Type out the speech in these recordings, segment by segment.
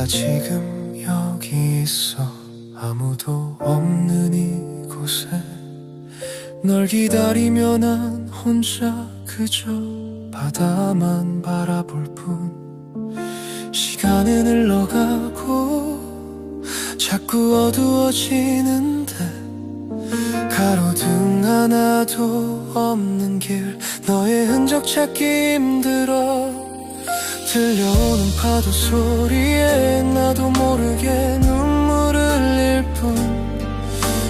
내가 지금 여기 있어 아무도 없는 이곳에 널 기다리며 난 혼자 그저 바다만 바라볼 뿐 시간은 흘러가고 자꾸 어두워지는데 가로등 하나도 없는 길 너의 흔적 찾기 힘들어 들려오는 파도 소리에 나도 모르게 눈물 흘릴 뿐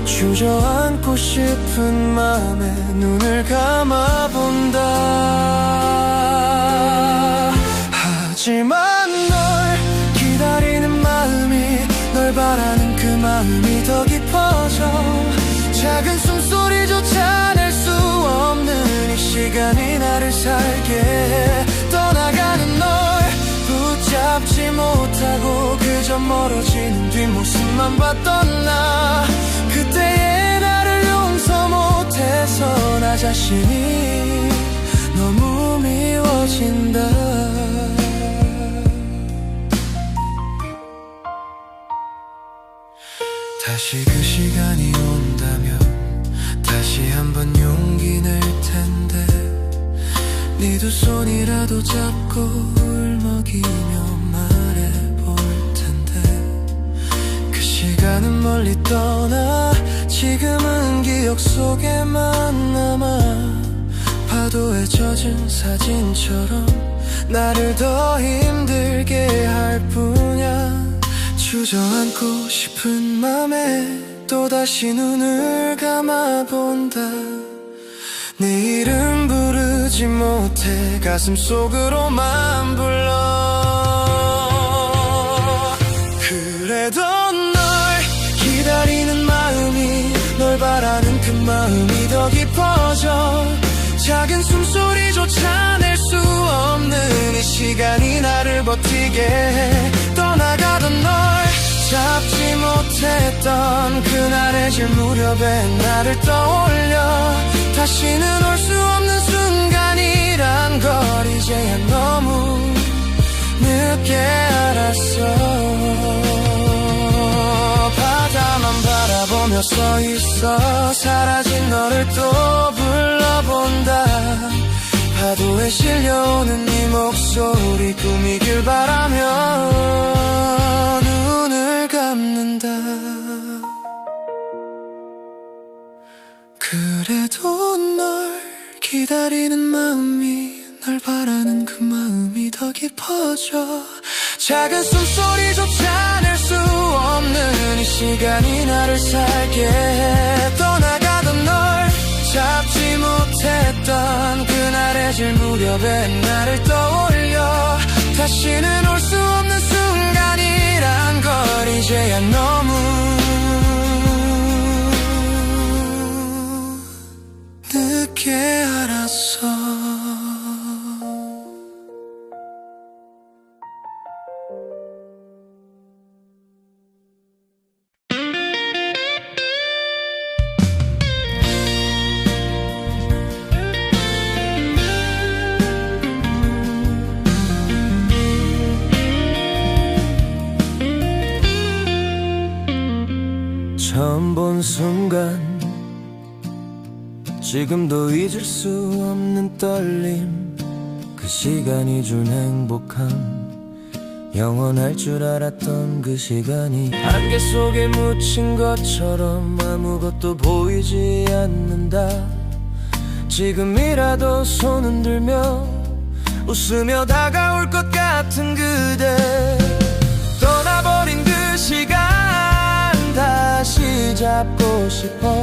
주저앉고 싶은 맘에 눈을 감아본다. 하지만 널 기다리는 마음이 널 바라는 그 마음이 더 깊어져 작은 숨소리조차 낼 수 없는 이 시간이 나를 살게 해 떠나가는 널 붙잡지 못하고 그저 멀어지는 뒷모습만 봤던 나 그때의 나를 용서 못해서 나 자신이 너무 미워진다. 다시 그 시간이 온다면 다시 한번 용기 낼 텐데 네 두 손이라도 잡고 울먹이며 말해볼 텐데 그 시간은 멀리 떠나 지금은 기억 속에만 남아 파도에 젖은 사진처럼 나를 더 힘들게 할 뿐이야. 주저앉고 싶은 맘에 또다시 눈을 감아본다. 네 이름 부르지 못해 가슴 속으로만 불러. 그래도 널 기다리는 마음이 널 바라는 그 마음이 더 깊어져 작은 숨소리조차 낼 수 없는 이 시간이 나를 버티게 해 떠나가던 널 잡지 못했던 그날의 질 무렵에 나를 떠올려 다시는 올 수 없는 순간이란 걸 이제야 너무 늦게 알았어. 바다만 바라보며 서 있어 사라진 너를 또 불러본다. 파도에 실려오는 네 목소리 꿈이길 바라며 눈을 감는다. 그래도 널 기다리는 마음이 널 바라는 그 마음이 더 깊어져 작은 숨소리조차 낼 수 없는 이 시간이 나를 살게 해 떠나가던 널 잡지 못했던 그날의 질 무렵에 나를 떠올려 다시는 올 수 없는 순간이란 걸 이제야 너무 늦게 알았어. 처음 본 순간 지금도 잊을 수 없는 떨림 그 시간이 준 행복함 영원할 줄 알았던 그 시간이 안개 속에 묻힌 것처럼 아무것도 보이지 않는다. 지금이라도 손 흔들며 웃으며 다가올 것 같은 그대 떠나버린 그 시간 다시 잡고 싶어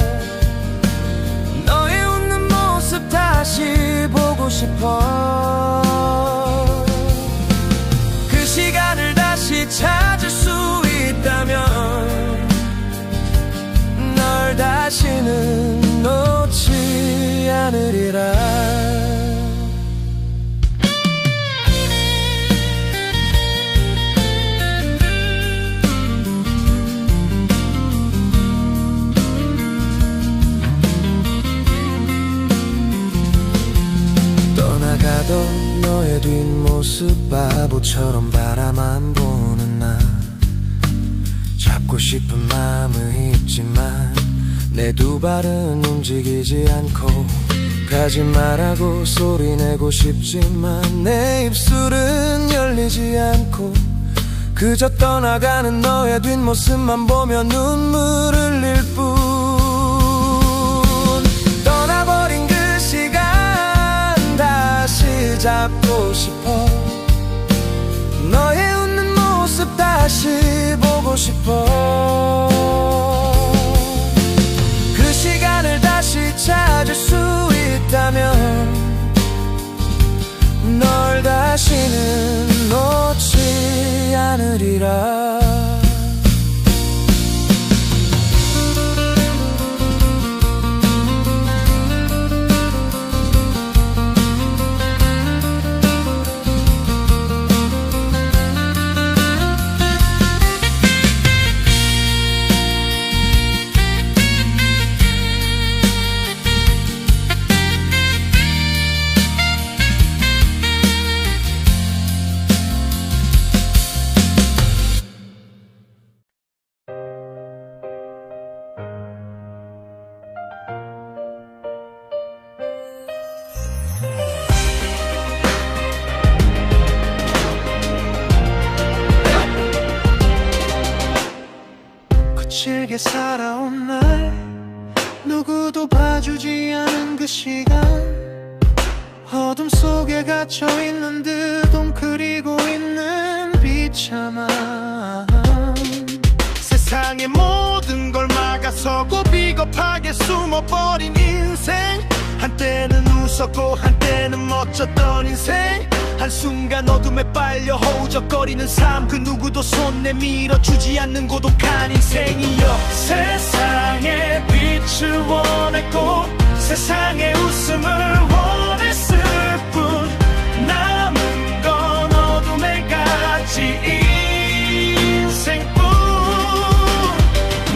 너의 웃는 모습 다시 보고 싶어 그 시간을 다시 찾을 수 있다면 널 다시는 놓지 않으리라. 떠나가던 너의 뒷모습 바보처럼 바라만 보는 나 싶은 마음은 있지만 내 두 발은 움직이지 않고 가지 말라고 소리내고 싶지만 내 입술은 열리지 않고 그저 떠나가는 너의 뒷모습만 보며 눈물 흘릴 뿐. 떠나버린 그 시간 다시 잡고 싶어. 너의 웃는 모습 다시 보고 싶어. 그 시간을 다시 찾을 수 있다면 널 다시는 놓지 않으리라. 거칠게 살아온 날 누구도 봐주지 않은 그 시간 어둠 속에 갇혀있는 듯 웅크리고 있는 비참함 세상의 모든 걸 막아서고 비겁하게 숨어버린 인생 한때는 웃었고 한때는 멋졌던 인생 한순간 어둠에 빨려 허우적거리는 삶 그 누구도 손 내밀어주지 않는 고독한 인생이여 세상의 빛을 원했고 세상의 웃음을 원했을 뿐 남은 건 어둠에 갇힌 인생뿐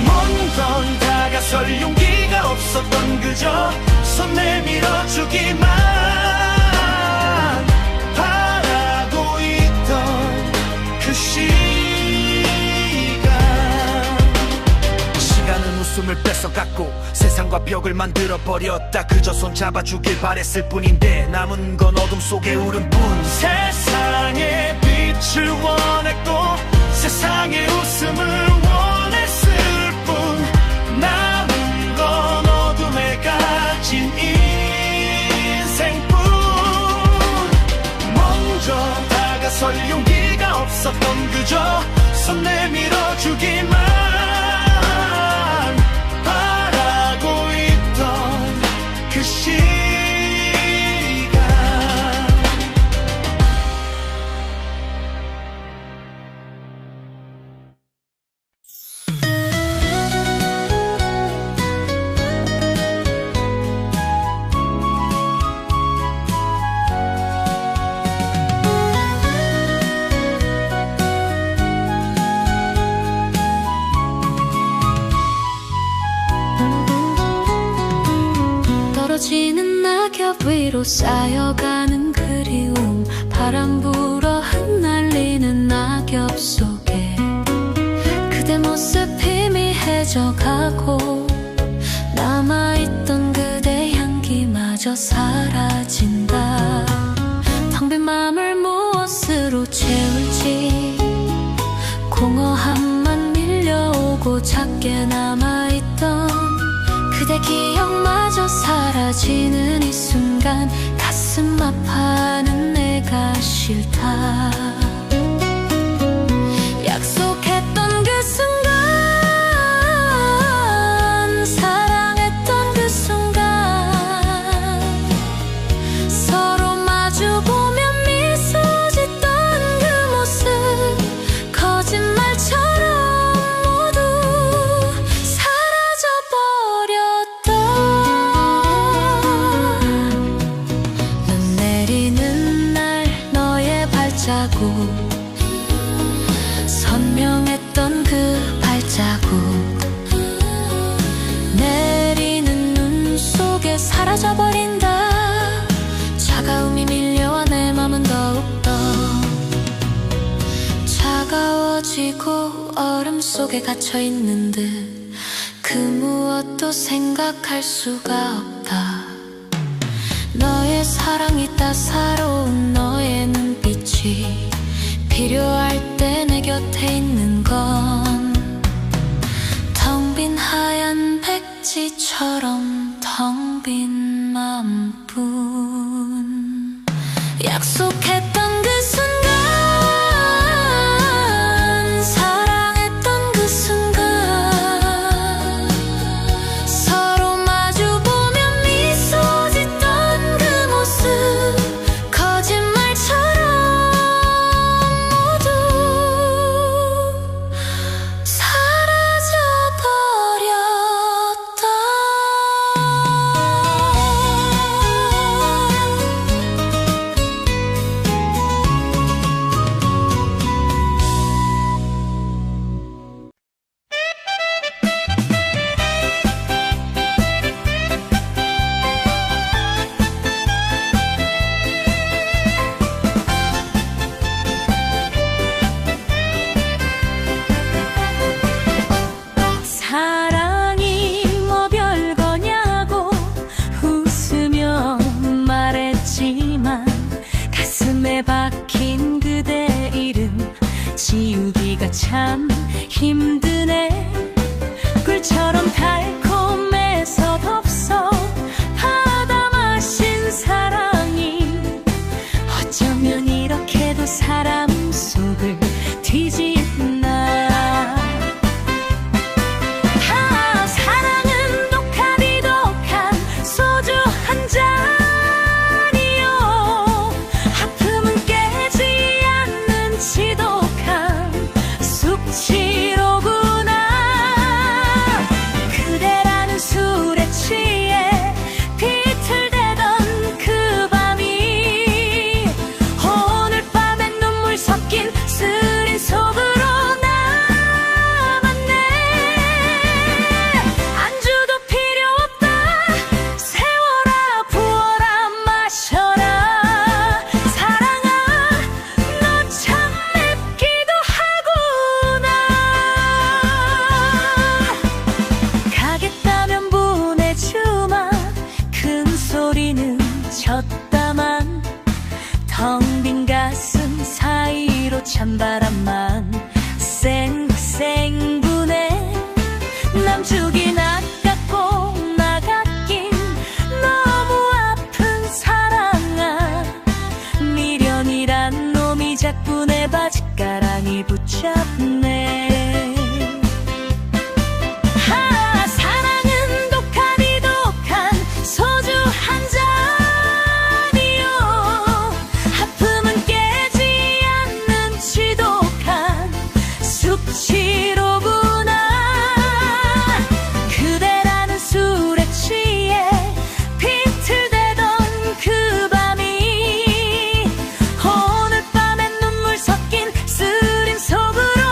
먼 건 다가설 용기가 없었던 그저 손 내밀어주기만 시간은 웃음을 뺏어갔고 세상과 벽을 만들어버렸다 그저 손 잡아주길 바랬을 뿐인데 남은 건 어둠 속에 울음뿐 세상의 빛을 원했고 세상의 웃음을 원했을 뿐 남은 건 어둠에 갇힌 인생뿐 먼저 다가설 용기가 없었던 그저 손 내밀어주기만 바라고 있던 그 시간 떨어지는 낙엽 위로 쌓여가는 그리움 바람 불어 흩날리는 낙엽 속에 그대 모습 희미해져 가고 남아있던 그대 향기마저 사라진다 텅 빈 맘을 무엇으로 채울지 공허함만 밀려오고 작게 남아있던 그대 기억마저 사라지는 이 순간 가슴 아파하는 내가 싫다 약속했던 그 순간 사랑했던 그 순간 서로 마주보며 미소 짓던 그 모습 거짓말처럼 모두 눈 내리는 날 너의 발자국 지고 얼음 속에 갇혀 있는 듯 그 무엇도 생각할 수가 없다. 너의 사랑이 따사로운 너의 눈빛이 필요할 때 내 곁에 있는 건 텅 빈 하얀 백지처럼 텅 빈 마음뿐. 약속했던 그 순간, 사랑했던 그 순간, 서로 마주보며 미소 짓던 그 모습, 거짓말처럼 모두 사라져버렸다. 사랑이 뭐 별거냐고 웃으며 말했지만 가슴에 박힌 그대 이름 지우기가 참 힘드네. 꿀처럼 달콤해서 덥석 받아 마신 사랑이 어쩌면 이렇게도 사람 속을 뒤집나. 사랑은 독하디독한 소주 한 잔이요, 아픔은 깨지 않는 지독한 숙취로구나. 그대라는 술에 취해 비틀대던 그 밤이 오늘 밤엔 눈물 섞인 쓰린 속으로 졌다만 텅 빈 가슴 사이로 찬바람만 생생부네. 남주긴 아깝고 나갔긴 너무 아픈 사랑아. 미련이란 놈이 자꾸 내 바짓가랑이 붙잡네. 사랑은 독하디독한 소주 한 잔, 숙취로구나. 그대라는 술에 취해 비틀대던 그 밤이 오늘 밤엔 눈물 섞인 쓰린 속으로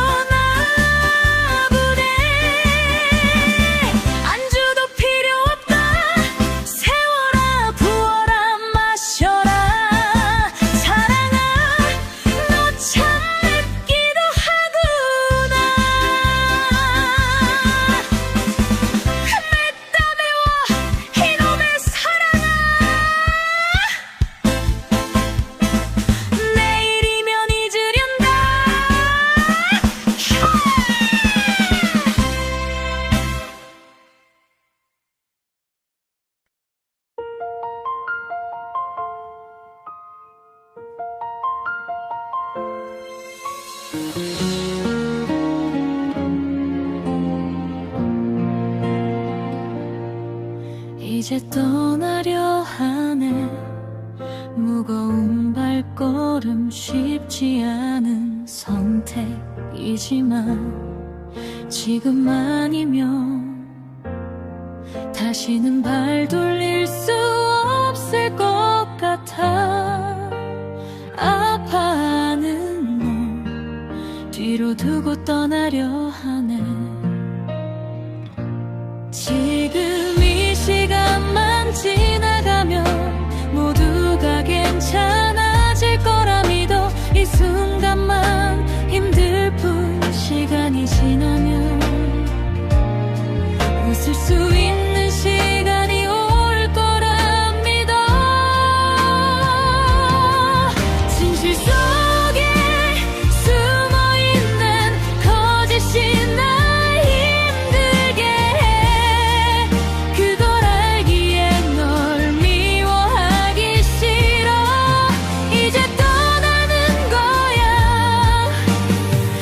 나부네. 안주도 필요 없다. 세워라 부어라 마셔라. 사랑아 너 참 맵기도 하고 이제 떠나려 하네. 무거운 발걸음 쉽지 않은 선택이지만 지금 아니면 다시는 발 돌릴 수 없을 것 같아. 아파하는 너 뒤로 두고 떠나려 하네. 지금 이 시간만 지나가면 모두가 괜찮아질 거라 믿어. 이 순간만 힘들 뿐 시간 시간이 지나면 웃을 수 있는 시간이 올 거랍니다. 진실 속에 숨어있는 거짓이 날 힘들게 해. 그걸 알기에 널 미워하기 싫어. 이제 떠나는 거야.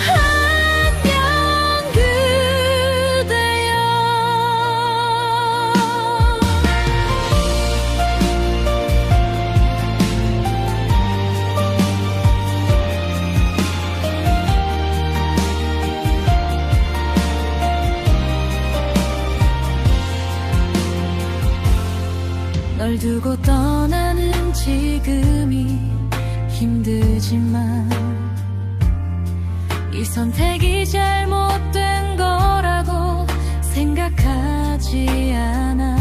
안녕 그대여. 널 두고 떠나는 지금이 힘들지만 이 선택이 잘못된 거라고 생각하지 않아.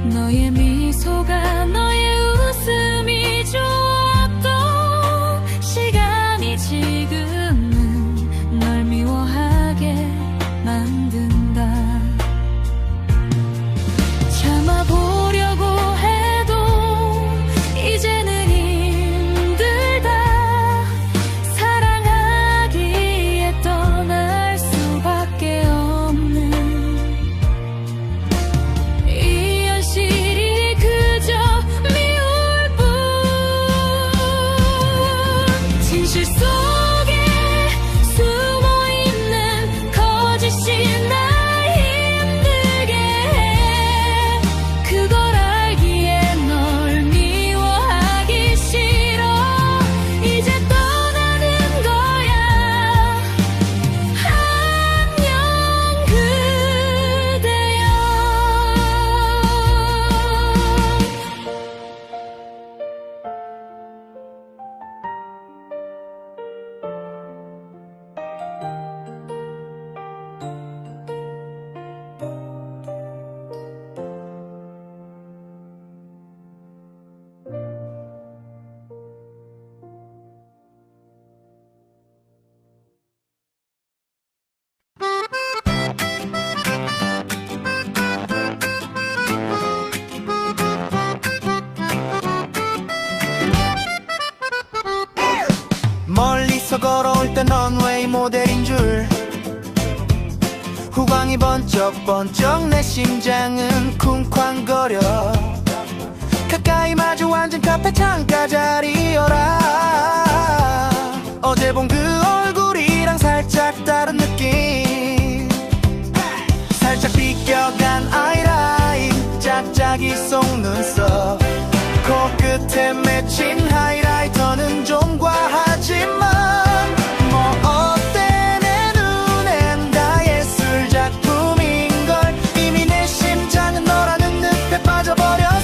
너의 미소가 너의 웃음이 좋았던 시간이 지금은 널 미워하게 만든다. 참아보려고 해도 이제는 힘들다. 사랑하기에 떠날 수밖에 없는 이 현실이 그저 미울 뿐. 진실 속에 숨어있는 거짓이 날 힘들게 해. 그걸 알기에 널 미워하기 싫어. 이제 떠나는 거야. 안녕 그대여. 멀리서 걸어올 때 넌웨이 모델인 줄. 후광이 번쩍번쩍 내 심장은 쿵쾅거려. 가까이 마주 앉은 카페 창가 자리여라. 어제 본 그 얼굴이랑 살짝 다른 느낌. 살짝 비껴간 아이라인, 짝짝이 속 눈썹, 코끝에 맺힌 하이라이터는 좀 과하지만 뭐 어때, 내 눈엔 다 예술 작품인걸. 이미 내 심장은 너라는 늪에 빠져버렸어.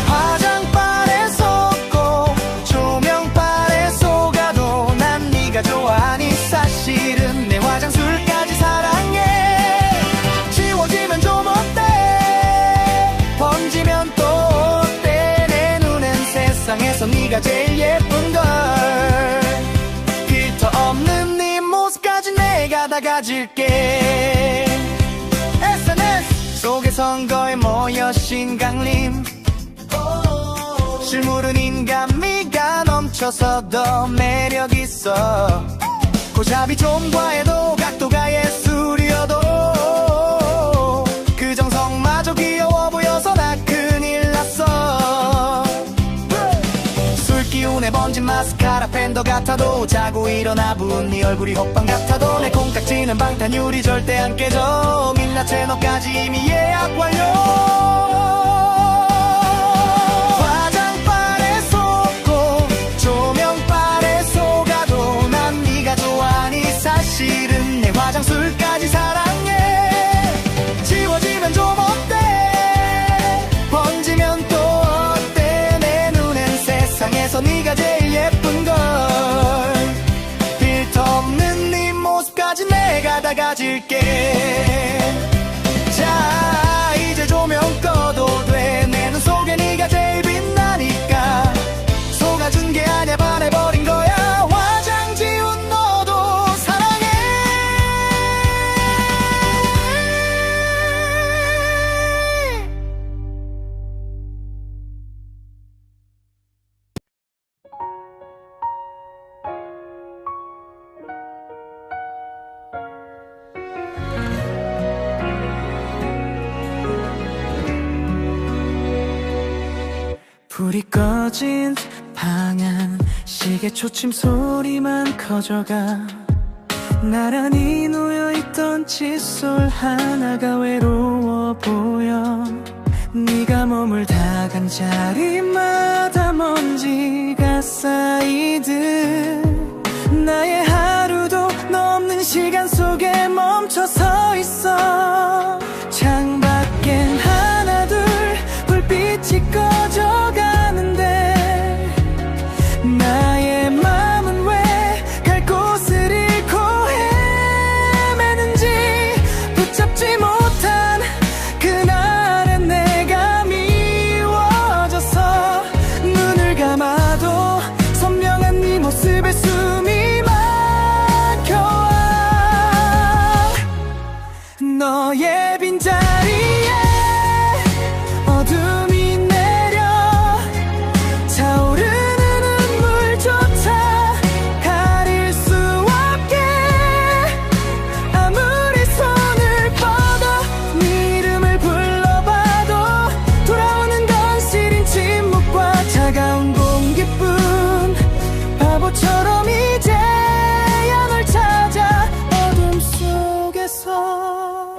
화장빨에 속고 조명빨에 속아도 난 네가 좋아하니 사실은 내 화장술까지 사랑해. 지워지면 좀 어때, 번지면 또 어때. 내 눈엔 세상에서 네가 제일 예쁜걸. 필터 없는 네 모습까지 내가 다 가질게. SNS 속에 선거에 모여 신강림. 실물은 인간미가 넘쳐서 더 매력있어. 고잡이 좀 과해도 각도가 예술이어도 그 정성마저 귀여워 보여서 나 큰일 났어. 술 기운에 번진 마스카라 팬더 같아도 자고 일어나 부은 네 얼굴이 호빵 같아도 내 콩깍지는 방탄유리 절대 안 깨져. 민낯에 너까지 이미 예약 완료. 화장빨에 속고 조명빨에 속아도 난 네가 좋아하니 사실은 내 화장술까지 사랑해. 지워지면 좀 어때, 번지면 또 어때. 내 눈엔 세상에서 네가 제일 예쁜걸. 필터 없는 네 모습까지 내가 다 가질게. 자 이제 조명 꺼도 돼. 내 눈 속에 네가 제일 빛나니까. 속아준 게 아냐, 반해버린 거야. 화장 지운 너도 불이 꺼진 방안 시계 초침 소리만 커져가 나란히 놓여있던 칫솔 하나가 외로워 보여 네가 머물다간 자리마다 먼지가 쌓이듯 나의 하루도 너 없는 시간 속에 멈춰서 있어 창밖엔 하나 둘 불빛이 꺼져가는데 나의 맘은 왜 갈 곳을 잃고 헤매는지 붙잡지 못한 그날의 내가 미워져서 눈을 감아도 선명한 네 모습에 숨이 막혀와 너의 빈자리에 어둠이 내려 차오르는 눈물조차 가릴 수 없게 아무리 손을 뻗어 네 이름을 불러봐도 돌아오는 건 시린 침묵과 차가운 공기뿐 바보처럼 이제야 널 찾아 어둠 속에서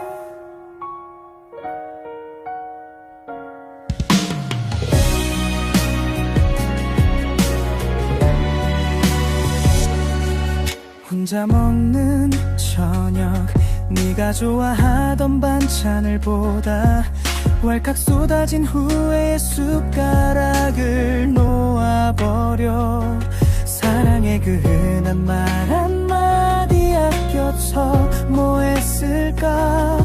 혼자 먹는 저녁 네가 좋아하던 반찬을 보다 왈칵 쏟아진 후에 숟가락을 놓아버려 사랑의 그 흔한 말 한마디 아껴서 뭐 했을까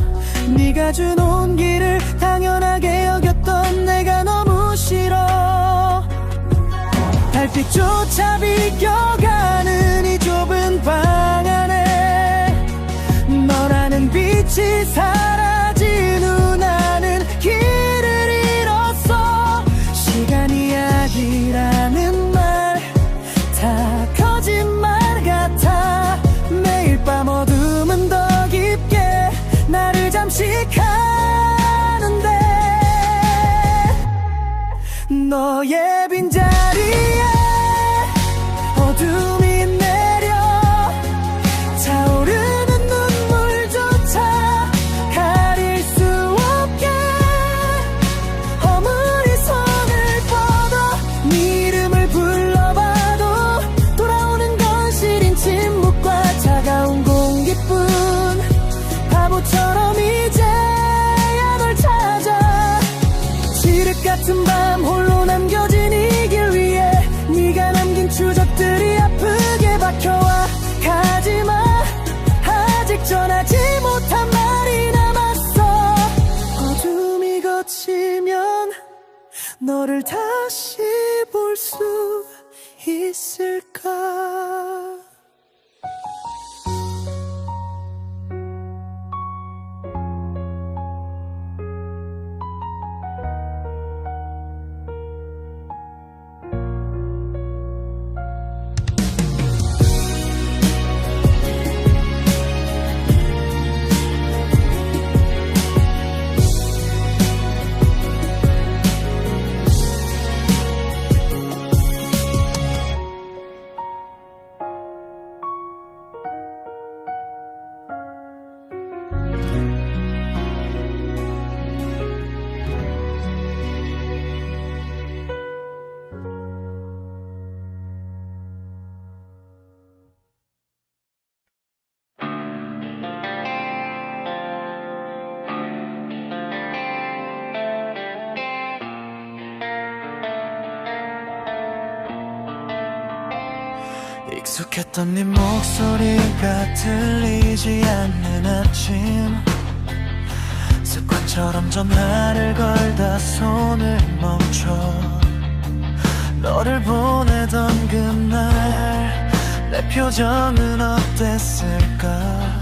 네가 준 온기를 당연하게 여겼던 내가 너무 싫어 달빛조차 비껴가는 이 좁은 방 안에 너라는 빛이 사라진 후 나는 길을 잃었어 시간이 약이라는 말 다 거짓말 같아 매일 밤 어둠은 더 깊게 나를 잠시 가는데 너의 빈자리에 어둠이 내려 차오르는 눈물조차 가릴 수 없게 아무리 손을 뻗어 네 이름을 불러봐도 돌아오는 건 시린 침묵과 차가운 공기뿐 바보처럼 이제야 널 찾아 칠흑 같은 밤 홀로 남겨진 이 길 위에 네가 남긴 추적들이 아프게 박혀와 가지마 아직 전하지 못한 말이 남았어 어둠이 걷히면 너를 다시 볼 수 있을까 익숙했던 네 목소리가 들리지 않는 아침 습관처럼 전화를 걸다 손을 멈춰 너를 보내던 그날 내 표정은 어땠을까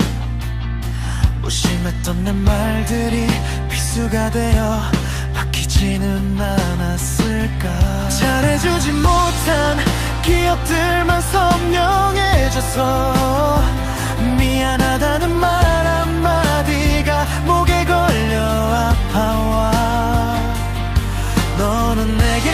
무심했던 내 말들이 비수가 되어 박히지는 않았을까 잘해주지 못한 기억들만 선명해져서 미안하다는 말 한마디가 목에 걸려 아파와 너는 내게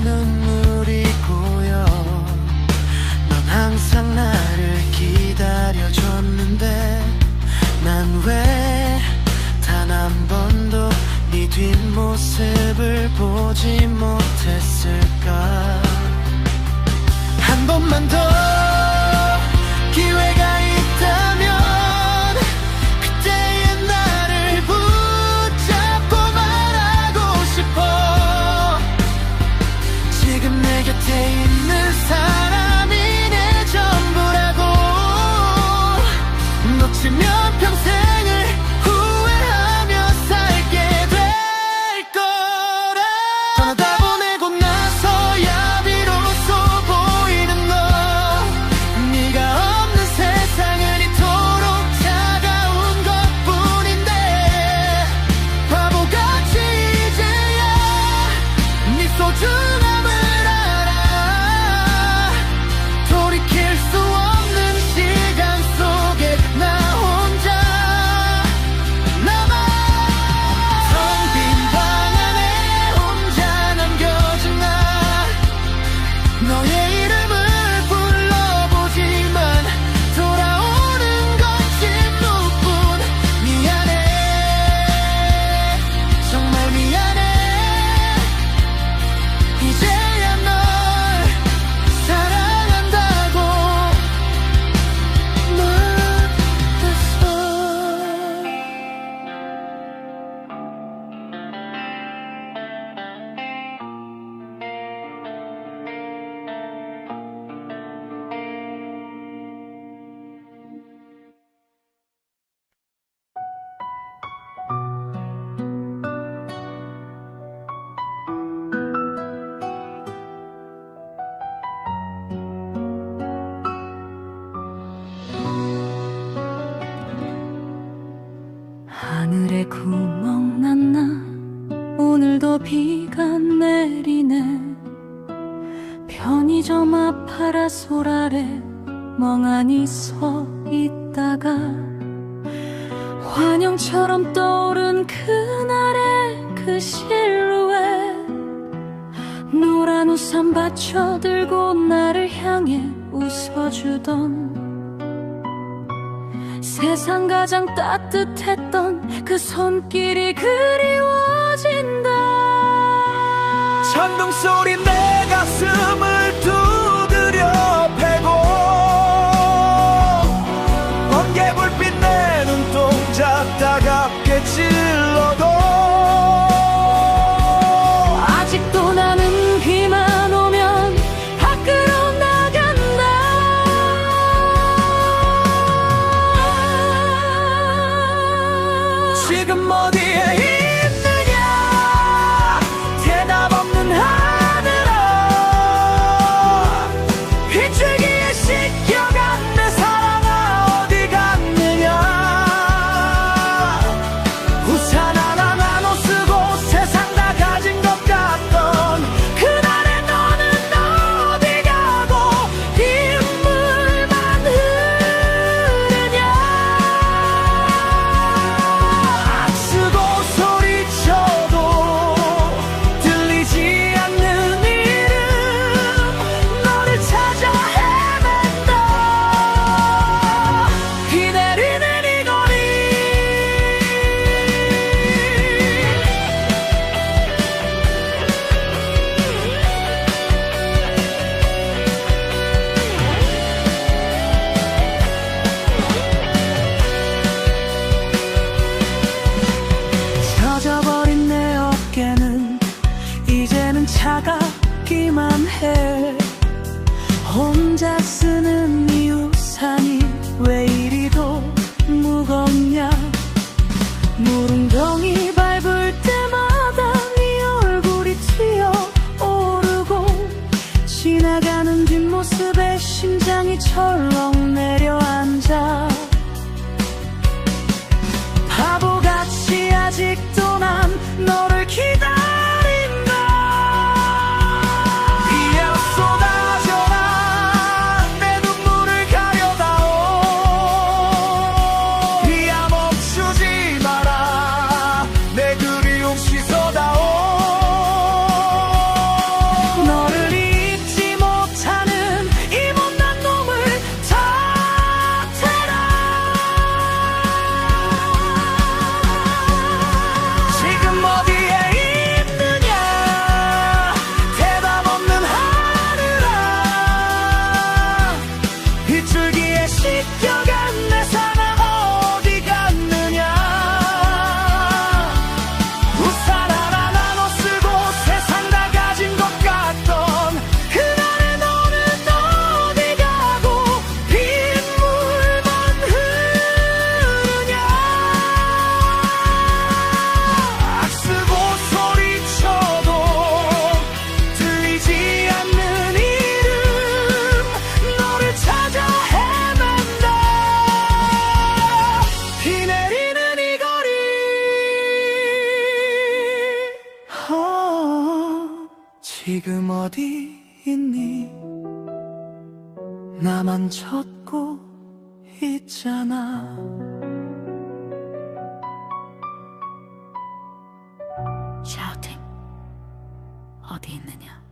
눈물이 고여 넌 항상 나를 기다려줬는데 난 왜 단 한 번도 네 뒷모습을 보지 못했을까. 한 번만 더 기회가 있다면 그때의 나를 붙잡고 말하고 싶어. 지금 내 곁에 있는 사람이 내 전부라고. 놓치면 평생을 후회하며 살게 될 거라. 떠나다 보내고 나서야 비로소 보이는 너. 네가 없는 세상은 이토록 차가운 것뿐인데 바보같이 이제야 네 소중함을 알아. 돌이킬 수 없는 시간 속에 나 혼자 남아. 텅 빈 방 안에 혼자 남겨진 나. 너의 이름을 불러보지만 돌아오는 건 침묵뿐. 미안해, 정말 미안해. 이제야 널 사랑한다고 말했어. 하늘에 구멍 났나 오늘도 비가 내리네. 편의점 앞 파라솔 아래 멍하니 서 있다가 환영처럼 떠오른 그날의 그 실루엣. 노란 우산 받쳐들고 나를 향해 웃어주던 세상 가장 따뜻했던 그 손길이 그리워진다. 천둥 소리 내 가슴을 두드려 패고 번개 불빛 내 눈동자 따갑게 찔러도 아직도 나는 비만 오면 밖으로 나간다. 지금 어디에 있느냐 대답 없는 하늘아. 빗줄기에 씻겨간 내 사랑아 어디 갔느냐. 우산 하나 나눠 쓰고 세상 다 가진 것 같던 그날의 너는 어디 가고 빗물만 흐르냐. 쓰고 소리쳐도 들리지 않는 이름 너를 찾아 헤맨다. 비 내리는 이 거리. 젖어버린 내 어깨는 이제는 차갑기만 해. 혼자 쓰는 이 우산이 왜 이리도 무겁냐. 물웅덩이 밟을 때마다 네 얼굴이 튀어오르고 지나가는 뒷모습에 심장이 철렁 내려앉아. 바보같이 아직도 난 너를 기다린다. 비에 쏟아져라 내 눈물을 가려다오. 지금 어디 있니? 나만 찾고 있잖아. 샤우팅, 어디 있느냐?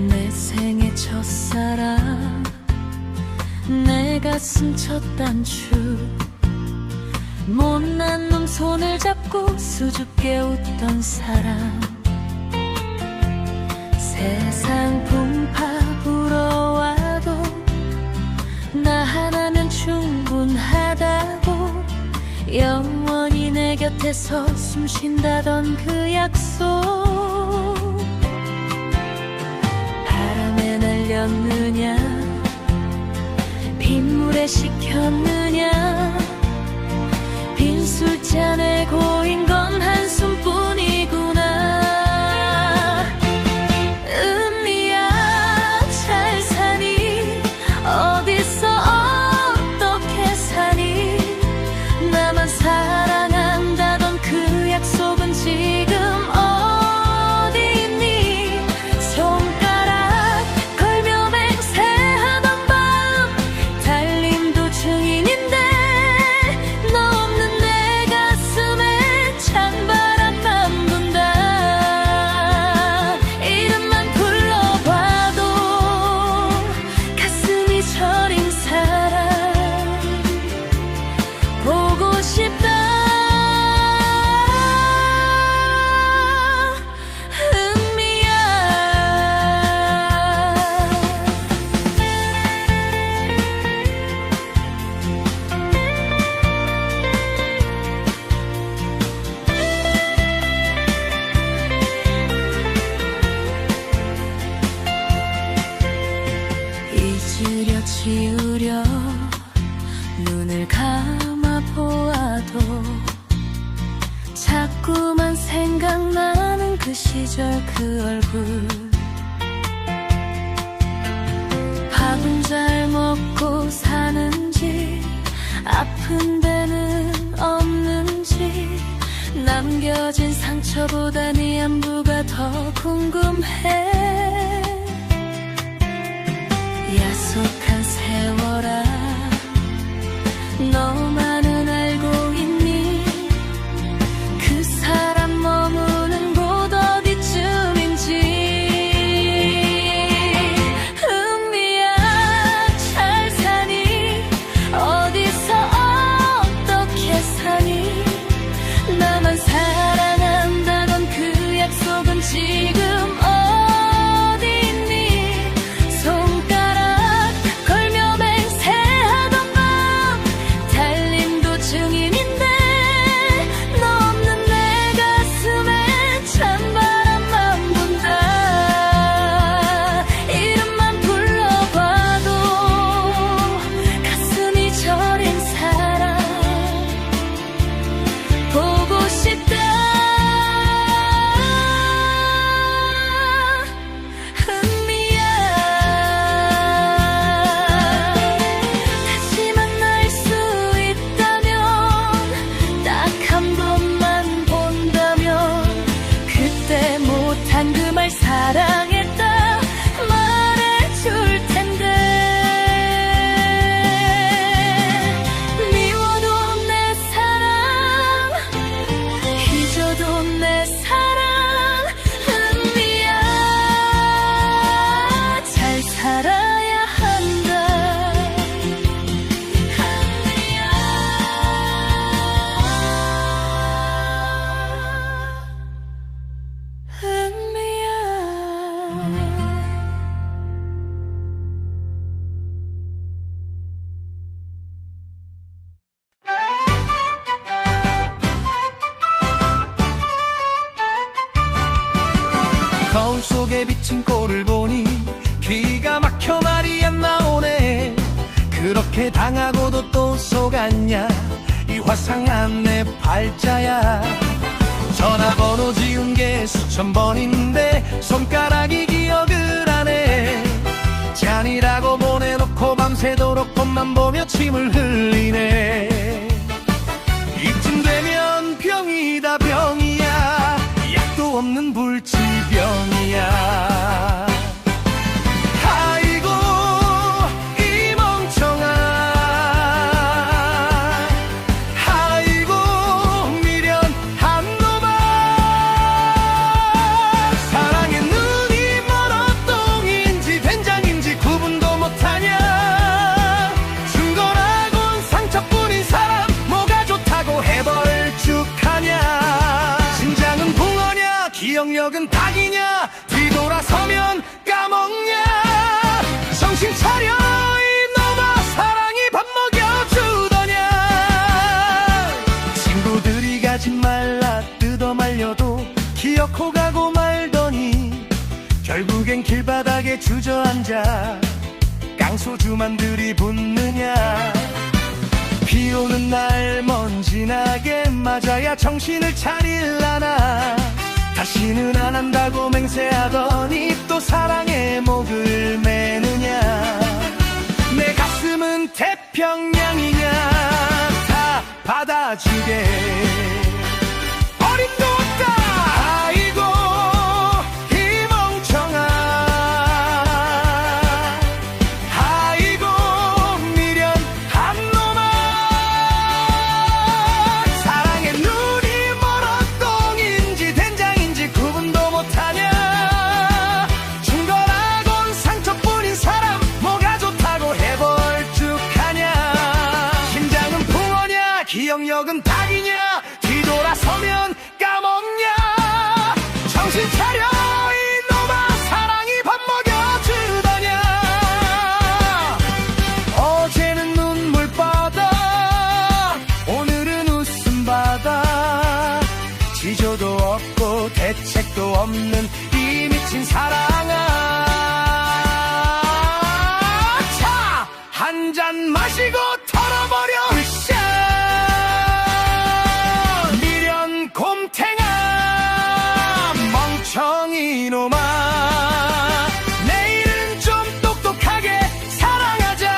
내 생의 첫사랑, 내 가슴 첫 단추, 못난 놈 손을 잡고 수줍게 웃던 사람. 세상 풍파 불어와도 나 하나면 충분하다고 영원히 내 곁에서 숨쉰다던 그 약속, 바람에 날렸느냐 빗물에 식혔느냐, 빈 술잔에 고인 건 한숨뿐이구나. 은미야 잘 사니? 어디서 어떻게 사니? 나만 사랑한다던 그 약속은 지금 어디 있니? 손가락 걸며 맹세하던 밤, 달림도 증인인데 너 없는 내 가슴에 찬바람만 분다. 이름만 불러봐도 가슴이 저린 사람 보고 싶다. 은미야. 잊으려 지우려 눈을 감아 보아도 자꾸만 생각나는 그 시절 그 얼굴. 밥은 잘 먹고 사는지, 아픈 데는 없는지, 남겨진 상처보다 네 안부가 더 궁금해. 약속한 세월아, 너만은 알고 있니? 그 사람 머무는 곳 어디쯤인지. 은미야 잘 사니? 어디서 어떻게 사니? 나만 사랑한다던 그 약속은 지금 어디 있니? 손가락 걸며 맹세하던 밤, 달림도 증인인데 너 없는 내 가슴에 찬바람만 분다. 이름만 불러봐도 가슴이 저린 사람 보고 싶다. 은미야. 다시 만날 수 있다면, 딱 한 번만 본다면, 그때 못한 그 말 사랑했다 말해줄 텐데. 미워도 내 사랑, 잊어도 내 사랑. 은미야 잘 살아야 한다. 은미야. 거울 속에 비친 꼴을 보니 기가 막혀 말이 안 나오네. 그렇게 당하고도 또 속았냐? 이 화성 자상한 내 팔자야. 전화번호 지운 게 수천 번인데 손가락이 기억을 하네. 잔이라고 보내놓고 밤새도록 폰만 보며 침을 흘리네. 이쯤 되면 병이다 병이야. 약도 없는 불치병이야. 아이고 이 멍청아. 아이고 미련한 놈아. 사랑의 눈이 멀어똥인지 된장인지 구분도 못하냐. 중건하곤 상처뿐인 사람 뭐가 좋다고 해벌쭉하냐. 심장은 붕어냐 기억력은 닭이냐. 뒤돌아서면 까먹냐. 정신 차려 이놈아. 사랑이 밥 먹여주더냐. 친구들이 가지 말라 뜯어 말려도 기어코 가고 말더니 결국엔 길바닥에 주저앉아 깡소주만 들이붓느냐. 비 오는 날 먼지나게 맞아야 정신을 차릴라나. 다시는 안 한다고 맹세하더니 또 사랑의 목을 매느냐. 내 가슴은 태평양이냐. 다 받아주게 어림도 없다. 아이고 이 멍청아. 아이고 미련한 놈아. 사랑의 눈이 멀어똥인지 된장인지 구분도 못하냐. 중건하곤 상처뿐인 사람 뭐가 좋다고 해벌쭉하냐. 심장은 붕어냐 기억력은 닭이냐. 뒤돌아서면 까먹냐. 정신 차려 이놈아. 사랑이 밥 먹여주더냐. 어제는 눈물바다 오늘은 웃음바다. 지조도 없고 대책도 없는 이 미친 사랑아. 차 한 잔 마시고 털어버려. 으쌰 미련 곰탱아. 멍청이 놈아. 내일은 좀 똑똑하게 사랑하자.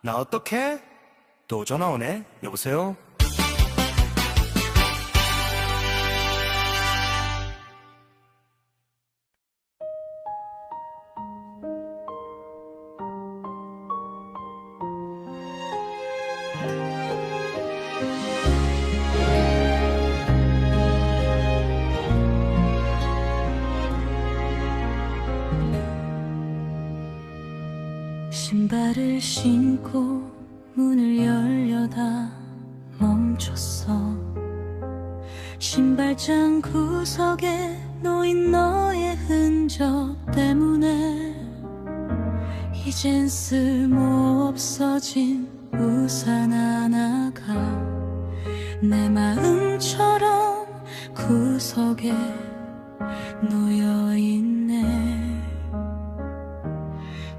나 어떡해? 또 전화 오네. 여보세요? 신발을 신고 문을 열려다 멈췄어. 신발장 구석에 놓인 너의 흔적 때문에 이젠 쓸모없어진 우산 하나가 내 마음처럼 구석에 놓여있네.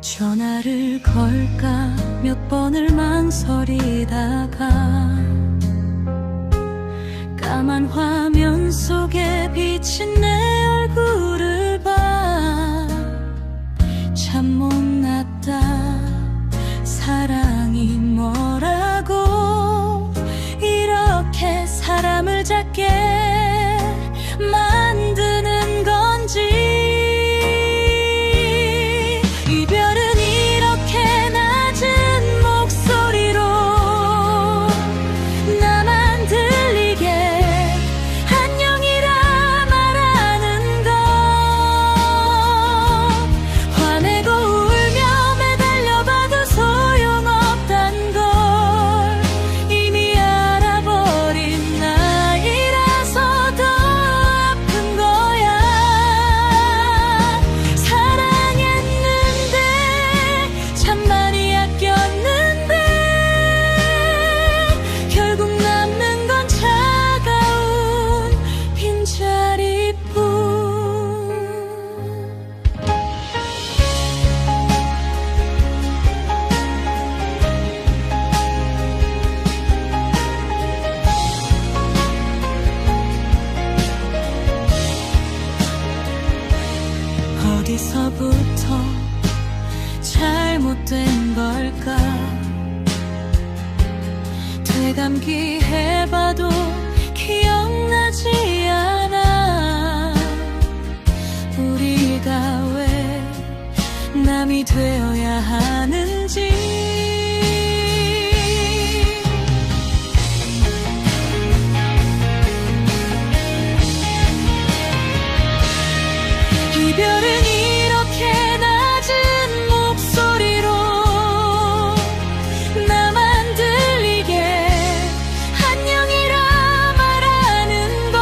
전화를 걸까 몇 번을 망설이다가 까만 화면 속에 비친 내 얼굴을 봐. 참 못났다. 사랑이 뭐라고 이렇게 사람을 작게 만드는 건지. 나만 들리게 안녕이라 말하는 어디서부터 잘못된 걸까? 되감기해봐도 기억나지 않아. 우리가 왜 남이 되어야 하는지. 이별은 이렇게 낮은 목소리로 나만 들리게 안녕이라 말하는 것.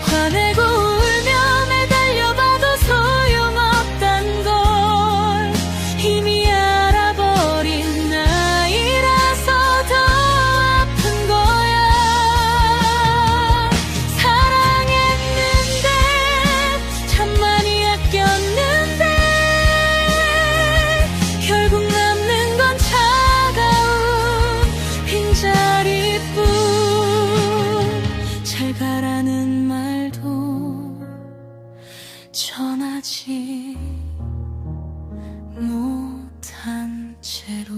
화내고 울며 매달려봐도 소용없단 걸 이미 알아버린 나이라서 더 아픈 거야. 사랑했는데 참 많이 아꼈는데 결국 남는 건 차가운 빈자리뿐. 잘 가라는 말도 전하지 못한 채로.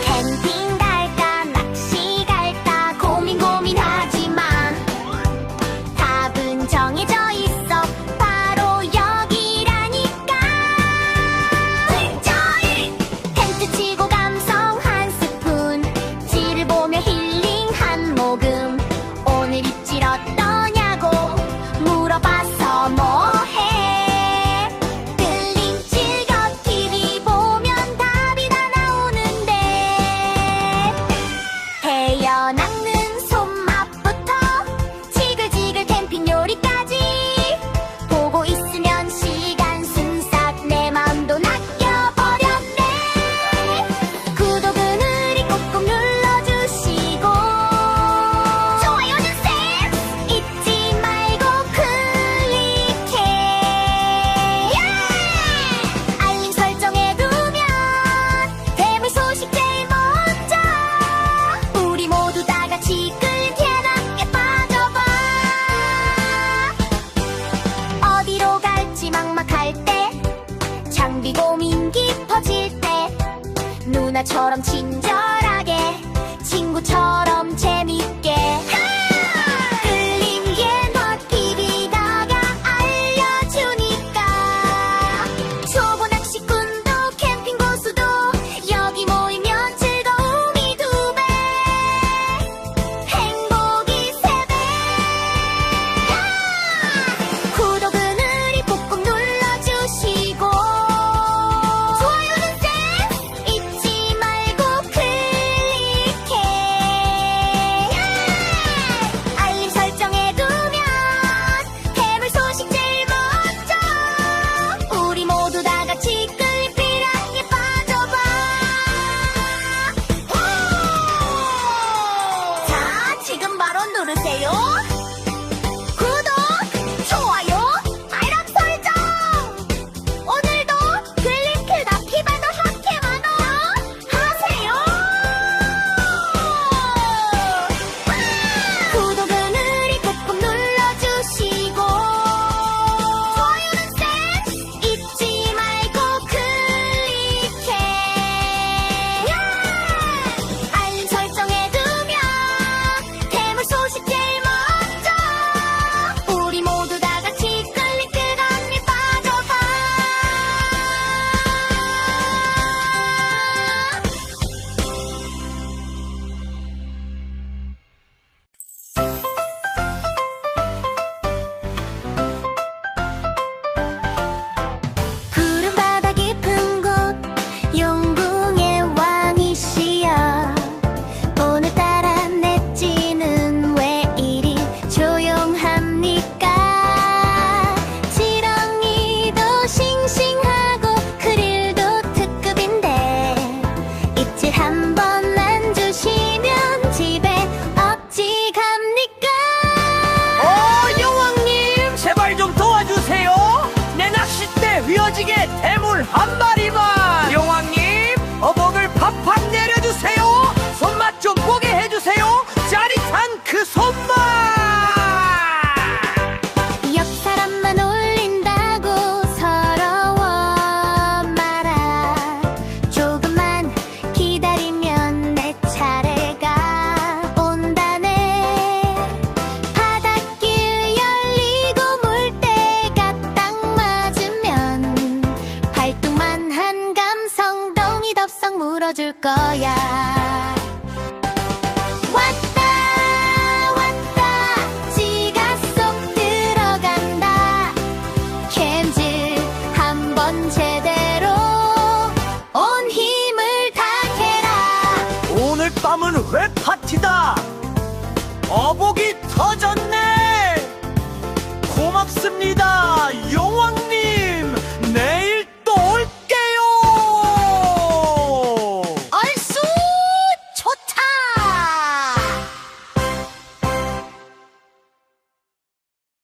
캠핑 갈까 낚시 갈까 고민 고민하지마. 답은 정해져 있어. 바로 여기라니까. 텐트 치고 감성 한 스푼, 지를 보며 힐링 한 모금. 오늘 입질 어떠냐고 물어봐서 뭐해. 들림 즐겨 TV 보면 답이 다 나오는데. 태어나는 손맛부터 지글지글 캠핑 요리까지 보고 있으면 시간 순삭. 내 맘도 낚여버렸네. 구독은 우리 꼭꼭 눌러주시고 좋아요는 셋 잊지 말고 클릭해. 알림 설정해두면 대물 소식 제일 먼저. 우리 모두 다 같이 끓는 함께 빠져봐. 어디로 갈지 막막할 때, 장비 고민 깊어질 때, 누나처럼 친절하게 친구처럼